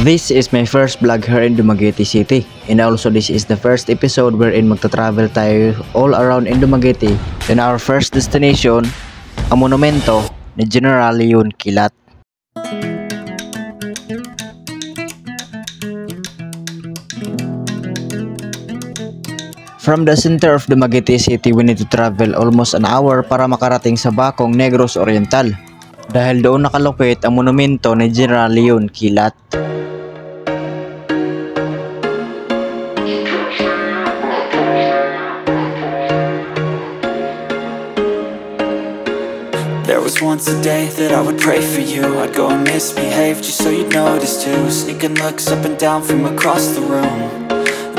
This is my first vlog here in Dumaguete City, and also this is the first episode wherein magta-travel tayo all around in Dumaguete. And our first destination, ang monumento ni General Leon Quilat. From the center of Dumaguete City, we need to travel almost an hour para makarating sa Bacong, Negros Oriental. Dahil doon nakalupit ang monumento ni General Leon Quilat. There was once a day that I would pray for you. I'd go and misbehave just so you'd notice too. Sneaking looks up and down from across the room.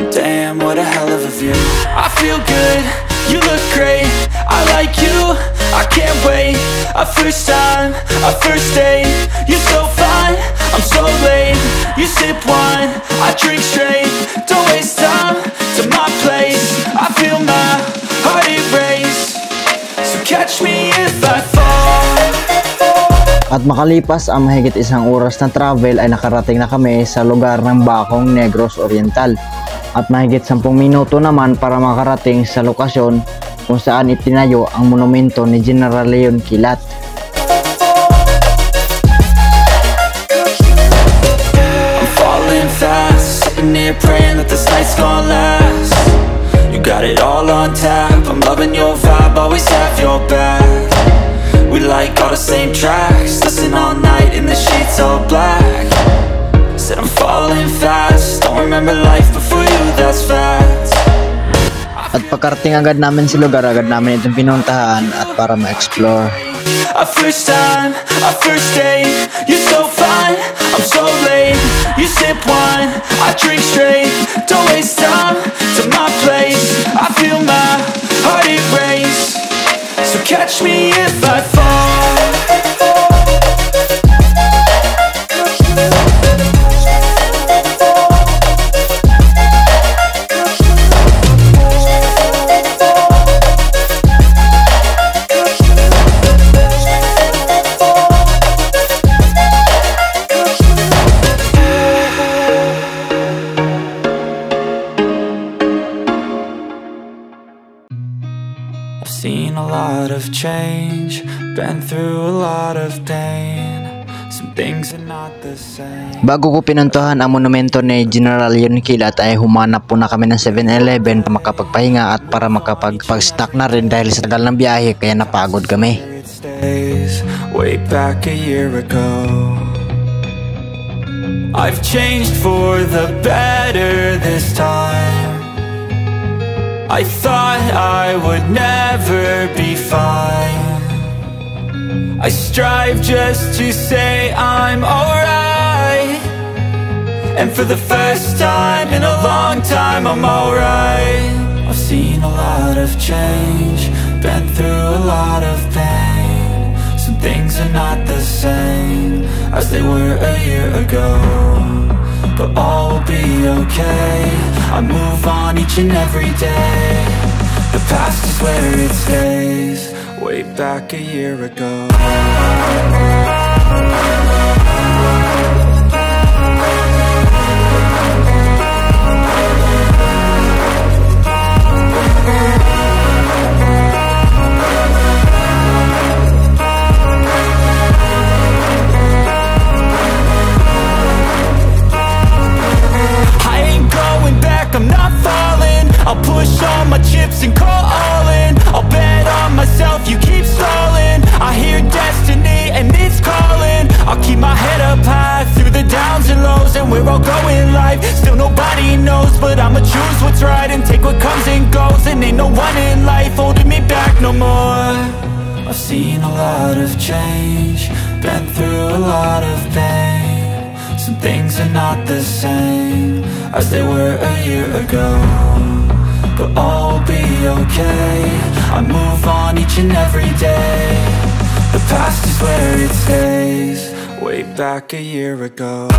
And damn, what a hell of a view. I feel good, you look great, I like you, I can't wait. A first time, a first date. You're so fine, I'm so late. You sip wine, I drink straight. Don't waste time to my place. I feel my heart erase. So catch me if I fall. At makalipas ang mahigit isang oras na travel ay nakarating na kami sa lugar ng Bacong, Negros Oriental. At mahigit 10 minuto naman para makarating sa lokasyon kung saan itinayo ang monumento ni General Leon Quilat. I'm falling fast, sitting here praying that this night's gonna last. You got it all on tap, I'm loving your vibe, always have your back. We like all the same tracks, listen all night in the sheets all black. Said I'm falling fast, don't remember life before you, that's fact. At pagkarating agad namin sa lugar, agad namin itong pinuntahan at para ma-explore. A first time, a first date. You're so fine, I'm so late. You sip wine, I drink straight. Don't waste time to my place. I feel my heart erase. So catch me if I fall. I've seen a lot of change, been through a lot of pain. Some things are not the same. Bago ko pinuntahan ang monumento ni General Leon Quilat ay humanap po na kami ng 7-Eleven para makapagpahinga at para makapag-snack na rin dahil sa tagal ng biyahe kaya napagod kami. Way back a year ago, I've changed for the better this time. I thought I would never be fine. I strive just to say I'm alright. And for the first time in a long time I'm alright. I've seen a lot of change, been through a lot of pain. Some things are not the same as they were a year ago, but all will be okay. I move on each and every day. The past is where it stays. Way back a year ago. I'm not falling, I'll push all my chips and call all in. I'll bet on myself, you keep stalling. I hear destiny and it's calling. I'll keep my head up high through the downs and lows. And we're all going life, still nobody knows. But I'ma choose what's right and take what comes and goes. And ain't no one in life holding me back no more. I've seen a lot of change, been through a lot of pain. Some things are not the same as they were a year ago, but all will be okay. I move on each and every day. The past is where it stays. Way back a year ago.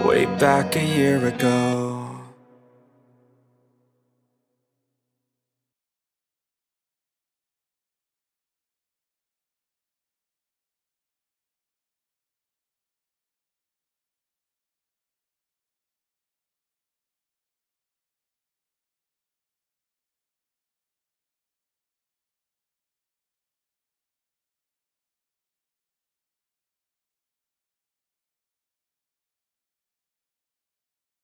way back a year ago.